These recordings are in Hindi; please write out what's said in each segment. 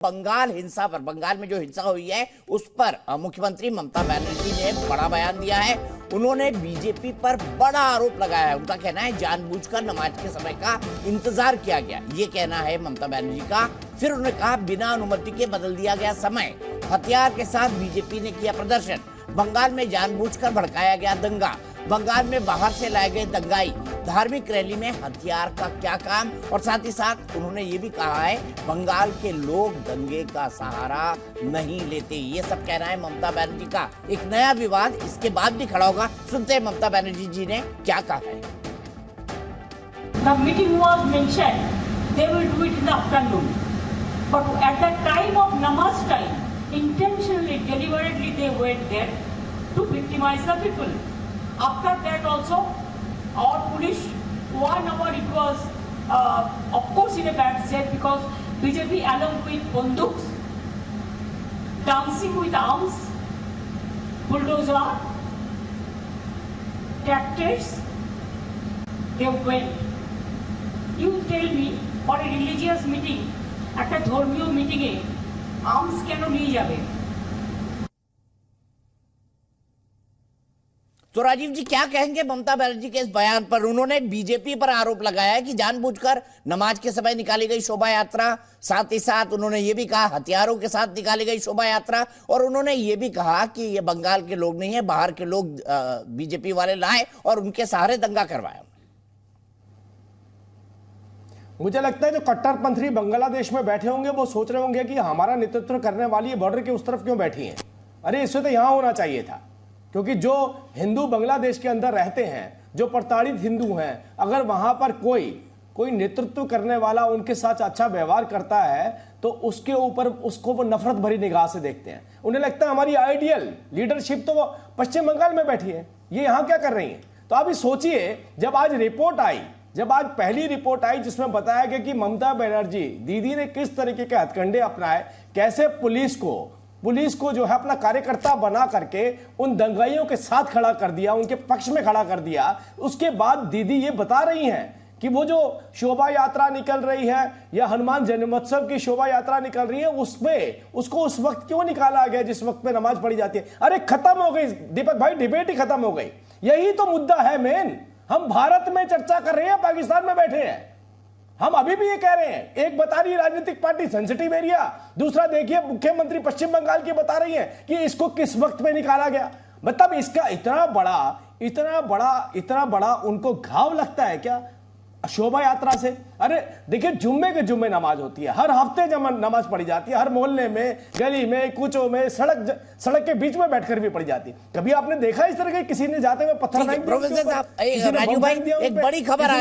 बंगाल हिंसा पर, बंगाल में जो हिंसा हुई है उस पर मुख्यमंत्री ममता बनर्जी ने बड़ा बयान दिया है। उन्होंने बीजेपी पर बड़ा आरोप लगाया है। उनका कहना है जानबूझकर नमाज के समय का इंतजार किया गया, ये कहना है ममता बनर्जी का। फिर उन्होंने कहा बिना अनुमति के बदल दिया गया समय, हथियार के साथ बीजेपी ने किया प्रदर्शन, बंगाल में जानबूझकर भड़काया गया दंगा, बंगाल में बाहर से लाए गए दंगाई, धार्मिक रैली में हथियार का क्या काम। और साथ ही साथ उन्होंने ये भी कहा है बंगाल के लोग दंगे का सहारा नहीं लेते। ये सब कहना है ममता बनर्जी का। एक नया विवाद इसके बाद भी खड़ा होगा। सुनते हैं ममता बनर्जी जी ने क्या कहा है। The meeting was mentioned, they will do it in the afternoon. But at the time of namaz time, intentionally, deliberately they went there to victimize the people. After that also, our police, 1 hour it was, of course in a bad state because BJP along with bunduks, dancing with arms, bulldozer, tractors, they went. You tell me, for a religious meeting, একটা ধর্মীয় মিটিংয়ে আর্মস কেন নিয়ে যাবে? तो राजीव जी क्या कहेंगे ममता बनर्जी के इस बयान पर? उन्होंने बीजेपी पर आरोप लगाया है कि जानबूझकर नमाज के समय निकाली गई शोभा यात्रा, साथ ही साथ उन्होंने ये भी कहा हथियारों के साथ निकाली गई शोभा यात्रा, और उन्होंने ये भी कहा कि ये बंगाल के लोग नहीं है, बाहर के लोग बीजेपी वाले लाए और उनके सहारे दंगा करवाया। मुझे लगता है जो कट्टरपंथी बांग्लादेश में बैठे होंगे वो सोच रहे होंगे कि हमारा नेतृत्व करने वाली बॉर्डर के उस तरफ क्यों बैठी हैं। अरे इससे तो यहां होना चाहिए था, क्योंकि जो हिंदू बांग्लादेश के अंदर रहते हैं, जो प्रताड़ित हिंदू हैं, अगर वहां पर कोई नेतृत्व करने वाला उनके साथ अच्छा व्यवहार करता है तो उसके ऊपर उसको वो नफरत भरी निगाह से देखते हैं। उन्हें लगता है हमारी आइडियल लीडरशिप तो वो पश्चिम बंगाल में बैठी है, ये यहां क्या कर रही है। तो आप सोचिए, जब आज पहली रिपोर्ट आई जिसमें बताया गया कि ममता बनर्जी दीदी ने किस तरीके के हथकंडे अपनाए, कैसे पुलिस को जो है अपना कार्यकर्ता बना करके उन दंगाइयों के साथ खड़ा कर दिया, उनके पक्ष में खड़ा कर दिया। उसके बाद दीदी ये बता रही हैं कि वो जो शोभा यात्रा निकल रही है या हनुमान जन्मोत्सव की शोभा यात्रा निकल रही है उसको उस वक्त क्यों निकाला गया जिस वक्त पे नमाज पढ़ी जाती है। अरे खत्म हो गई दीपक भाई, डिबेट ही खत्म हो गई। यही तो मुद्दा है मेन। हम भारत में चर्चा कर रहे हैं, पाकिस्तान में बैठे हैं। हम अभी भी ये कह रहे हैं, एक बता रही है राजनीतिक पार्टी सेंसिटिव एरिया, दूसरा देखिए मुख्यमंत्री पश्चिम बंगाल की बता रही है कि इसको किस वक्त में निकाला गया। मतलब इसका इतना बड़ा उनको घाव लगता है क्या शोभा यात्रा से। अरे देखिए, जुम्मे के जुम्मे नमाज होती है, हर हफ्ते नमाज पढ़ी जाती है, हर मोहल्ले में, गली में, कूचों में, सड़क के बीच में बैठकर भी पढ़ी जाती है। कभी आपने देखा इस तरह के किसी ने जाते हुए पत्थर फेंक दिया? प्रोफेसर साहब, राजीव भाई, एक बड़ी खबर आ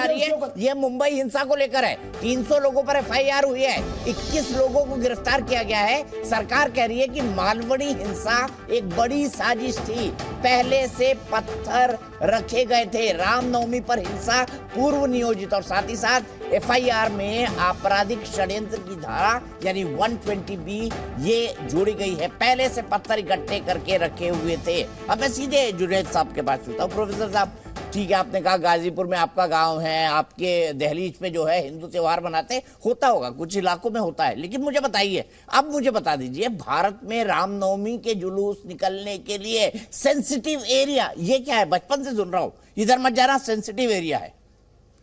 रही है, ये मुंबई हिंसा को लेकर है। 300 लोगों पर FIR हुई है, 21 लोगों को गिरफ्तार किया गया है। सरकार कह रही है कि मालवनी हिंसा एक बड़ी साजिश थी, पहले से पत्थर रखे गए थे, रामनवमी पर हिंसा पूर्व नियोजित। और साथ ही साथ FIR में आपराधिक षड्यंत्र की धारा यानी 120B ये जोड़ी गई है, पहले से पत्थर इकट्ठे करके रखे हुए थे। अब मैं सीधे जुनैद साहब के पास चलता हूँ। प्रोफेसर साहब, ठीक है, आपने कहा गाजीपुर में आपका गांव है, आपके दहलीज पे जो है हिंदू त्योहार मनाते, होता होगा, कुछ इलाकों में होता है, लेकिन मुझे बताइए, अब मुझे बता दीजिए, भारत में रामनवमी के जुलूस निकलने के लिए सेंसिटिव एरिया ये क्या है? बचपन से सुन रहा हूं, इधर मत जाना, सेंसिटिव एरिया है।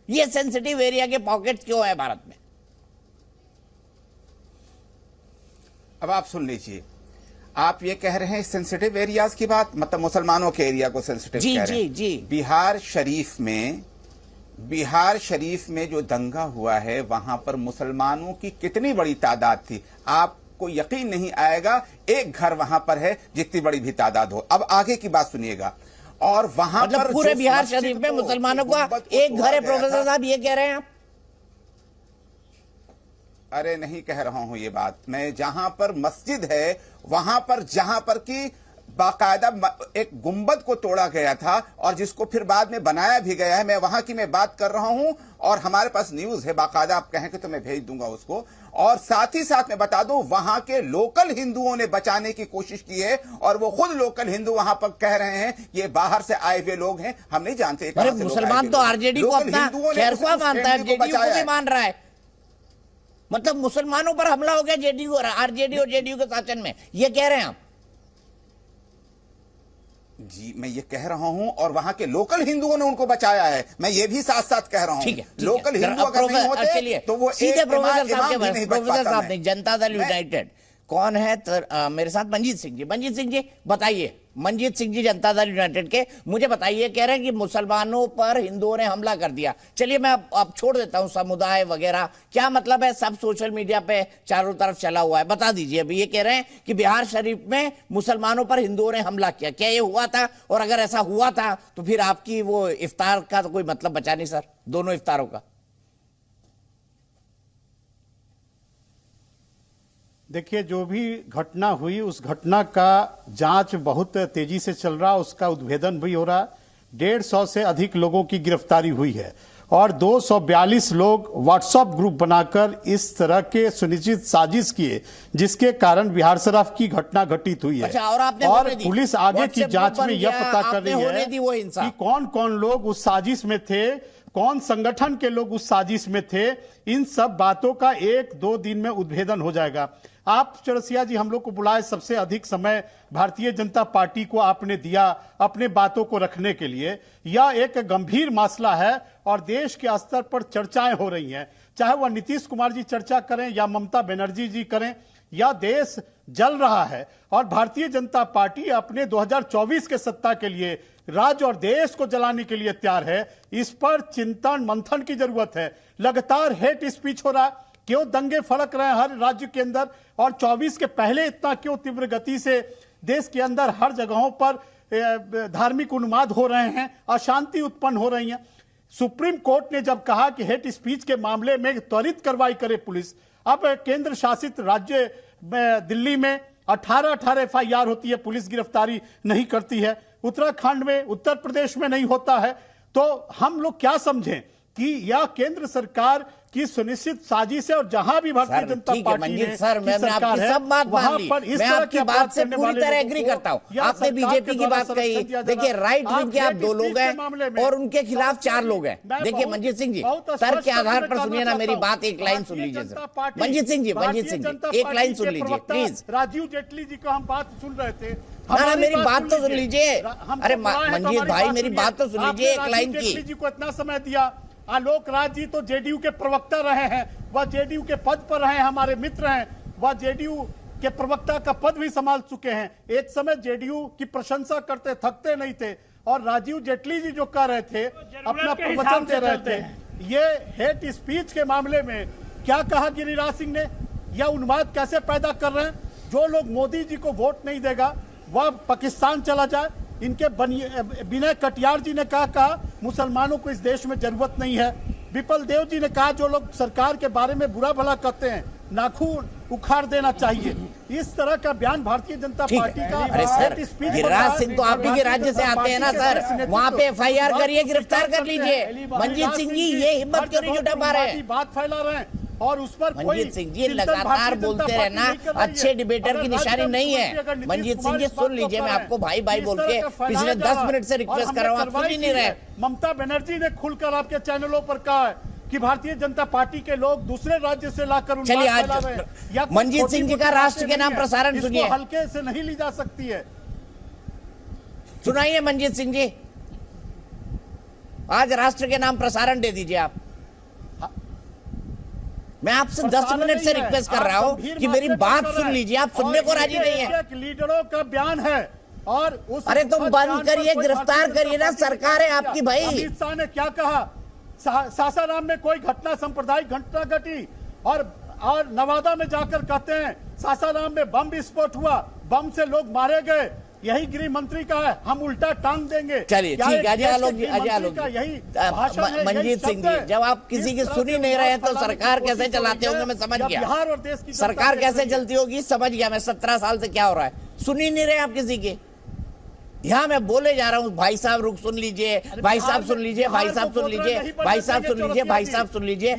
ये सेंसिटिव एरिया के पॉकेट क्यों है भारत में? अब आप सुन लीजिए, आप ये कह रहे हैं सेंसिटिव एरियाज की बात, मतलब मुसलमानों के एरिया को सेंसिटिव कह रहे हैं। जी। बिहार शरीफ में जो दंगा हुआ है वहां पर मुसलमानों की कितनी बड़ी तादाद थी, आपको यकीन नहीं आएगा। एक घर वहां पर है जितनी बड़ी भी तादाद हो। अब आगे की बात सुनिएगा। और वहां मतलब पर पूरे बिहार शरीफ में मुसलमानों का एक घर है, प्रोफेसर साहब ये कह रहे हैं आप? अरे नहीं कह रहा हूं ये बात मैं, जहां पर मस्जिद है वहां पर जहां पर की बाकायदा एक गुंबद को तोड़ा गया था और जिसको फिर बाद में बनाया भी गया है, मैं वहां की मैं बात कर रहा हूं। और हमारे पास न्यूज है बाकायदा, आप कहेंगे तो मैं भेज दूंगा उसको। और साथ ही साथ मैं बता दूं, वहां के लोकल हिंदुओं ने बचाने की कोशिश की है और वो खुद लोकल हिंदू वहां पर कह रहे हैं ये बाहर से आए हुए लोग हैं, हम नहीं जानते। अरे मुसलमान तो आरजेडी को अपना खैरख्वाह मानता है, जेडीयू को भी मान रहा है। मतलब मुसलमानों पर हमला हो गया जेडीयू और आरजेडी और जेडीयू के शासन में, ये कह रहे हैं आप? जी मैं ये कह रहा हूं, और वहां के लोकल हिंदुओं ने उनको बचाया है, मैं ये भी साथ साथ कह रहा हूं। ठीक है, लोकल हिंदू अगर नहीं होते तो वो सीधे प्रोफेसर साहब के नहीं बच प्रोफेसर पाता। साहब नहीं, जनता दल यूनाइटेड कौन है? मेरे साथ मंजीत सिंह जी। मंजीत सिंह जी बताइए, मंजीत सिंह जी जनता दल यूनाइटेड के, मुझे बताइए, कह रहे हैं कि मुसलमानों पर हिंदुओं ने हमला कर दिया। चलिए मैं अब छोड़ देता हूं समुदाय वगैरह, क्या मतलब है, सब सोशल मीडिया पे चारों तरफ चला हुआ है, बता दीजिए। अभी ये कह रहे हैं कि बिहार शरीफ में मुसलमानों पर हिंदुओं ने हमला किया, क्या ये हुआ था? और अगर ऐसा हुआ था तो फिर आपकी वो इफ्तार का तो कोई मतलब बचा नहीं सर, दोनों इफ्तारों का। देखिए, जो भी घटना हुई उस घटना का जांच बहुत तेजी से चल रहा, उसका उद्भेदन भी हो रहा। 150 से अधिक लोगों की गिरफ्तारी हुई है और 242 लोग व्हाट्सएप ग्रुप बनाकर इस तरह के सुनिश्चित साजिश किए जिसके कारण बिहार शरीफ की घटना घटित हुई है। अच्छा, और पुलिस आगे की जांच में यह पता कर रही है कि कौन कौन लोग उस साजिश में थे, कौन संगठन के लोग उस साजिश में थे। इन सब बातों का 1-2 दिन में उद्भेदन हो जाएगा। आप चौरसिया जी हम लोग को बुलाए, सबसे अधिक समय भारतीय जनता पार्टी को आपने दिया अपने बातों को रखने के लिए। यह एक गंभीर मसला है और देश के स्तर पर चर्चाएं हो रही हैं, चाहे वह नीतीश कुमार जी चर्चा करें या ममता बनर्जी जी करें। यह देश जल रहा है और भारतीय जनता पार्टी अपने 2024 के सत्ता के लिए राज्य और देश को जलाने के लिए तैयार है। इस पर चिंतन मंथन की जरूरत है। लगातार हेट स्पीच हो रहा है, क्यों दंगे फड़क रहे हैं हर राज्य के अंदर, और 24 के पहले इतना क्यों तीव्र गति से देश के अंदर हर जगहों पर धार्मिक उन्माद हो रहे हैं, अशांति उत्पन्न हो रही है। सुप्रीम कोर्ट ने जब कहा कि हेट स्पीच के मामले में त्वरित कार्रवाई करे पुलिस, अब केंद्र शासित राज्य दिल्ली में 18 FIR होती है, पुलिस गिरफ्तारी नहीं करती है। उत्तराखंड में, उत्तर प्रदेश में नहीं होता है। तो हम लोग क्या समझें कि यह केंद्र सरकार की सुनिश्चित साजिश है और जहां भी भारतीय जनता पार्टी ने सर, मैंने आपकी सब बात मान ली, मैं आपकी बात से पूरी तरह एग्री करता हूं। आपने बीजेपी की बात कही, देखिए राइट विंग के आप 2 लोग हैं और उनके खिलाफ 4 लोग हैं। देखिए मंजीत सिंह जी, तर्क के आधार पर सुनिए ना मेरी बात, एक लाइन सुन लीजिए सर। मंजीत सिंह जी, एक लाइन सुन लीजिए प्लीज। राजीव जेटली जी को हम बात सुन रहे थे, ना मेरी बात तो सुन लीजिए। अरे मंजीत भाई मेरी बात तो सुन लीजिए, एक लाइन की। जेटली जी को इतना समय दिया, आलोक राज जी तो जेडीयू के प्रवक्ता रहे हैं, वह जेडीयू के पद पर रहे हैं, हमारे मित्र हैं, वह जेडीयू के प्रवक्ता का पद भी संभाल चुके हैं। एक समय जेडीयू की प्रशंसा करते थकते नहीं थे, और राजीव जेटली जी जो कह रहे थे, अपना प्रवचन दे रहे थे। ये हेट स्पीच के मामले में क्या कहा गिरिराज सिंह ने, यह उन्माद कैसे पैदा कर रहे हैं। जो लोग मोदी जी को वोट नहीं देगा वह पाकिस्तान चला जाए। इनके विनय कटियार जी ने कहा मुसलमानों को इस देश में जरूरत नहीं है। विपल देव जी ने कहा जो लोग सरकार के बारे में बुरा भला कहते हैं नाखून उखाड़ देना चाहिए। इस तरह का बयान भारतीय जनता पार्टी का। अरे सर, गिरिराज सिंह तो आप ही के राज्य से आते हैं ना सर, वहाँ पे FIR करिए, गिरफ्तार कर लीजिए। मंजीत सिंह जी ये हिम्मत क्यों नहीं जुटा पा रहे हैं? बात फैला रहे हैं और उस पर मंजीत सिंह जी लगातार बोलते रहना अच्छे डिबेटर की निशानी नहीं है। मंजीत सिंह जी सुन लीजिए, मैं आपको भाई भाई बोल के पिछले 10 मिनट से रिक्वेस्ट कर रहा हूँ, आप सुन ही नहीं रहे। ममता बनर्जी ने खुलकर आपके चैनलों पर कहा है कि भारतीय जनता पार्टी के लोग दूसरे राज्य से लाकर, चलिए आज मंजीत सिंह जी का राष्ट्र के नाम प्रसारण सुनिए, हल्के से नहीं ली जा सकती है। सुनाइए मंजीत सिंह जी, आज राष्ट्र के नाम प्रसारण दे दीजिए आप। मैं आपसे 10 मिनट से रिक्वेस्ट कर रहा हूँ कि मेरी बात सुन लीजिए, आप सुनने को राजी नहीं है। लीडरों का बयान है और उस अरे तुम बंद करिए, गिरफ्तार करिए ना, सरकार है आपकी भाई। अमित शाह ने क्या कहा, सासाराम में कोई घटना सांप्रदायिक घटना घटी और नवादा में जाकर कहते हैं सासाराम में बम विस्फोट हुआ, बम से लोग मारे गए, यही गृह मंत्री का है, हम उल्टा टांग देंगे। चलिए ठीक है, मंजीत सिंह जी, जब आप किसी की सुनी नहीं रहे तो सरकार कैसे चलाते होंगे मैं समझ गया। बिहार और देश की सरकार कैसे चलती होगी समझ गया मैं, 17 साल से क्या हो रहा है, सुनी नहीं रहे आप किसी की। यहाँ मैं बोले जा रहा हूँ, भाई साहब रुक सुन लीजिए, भाई साहब सुन लीजिए, भाई साहब सुन लीजिए, भाई साहब सुन लीजिए, भाई साहब सुन लीजिए।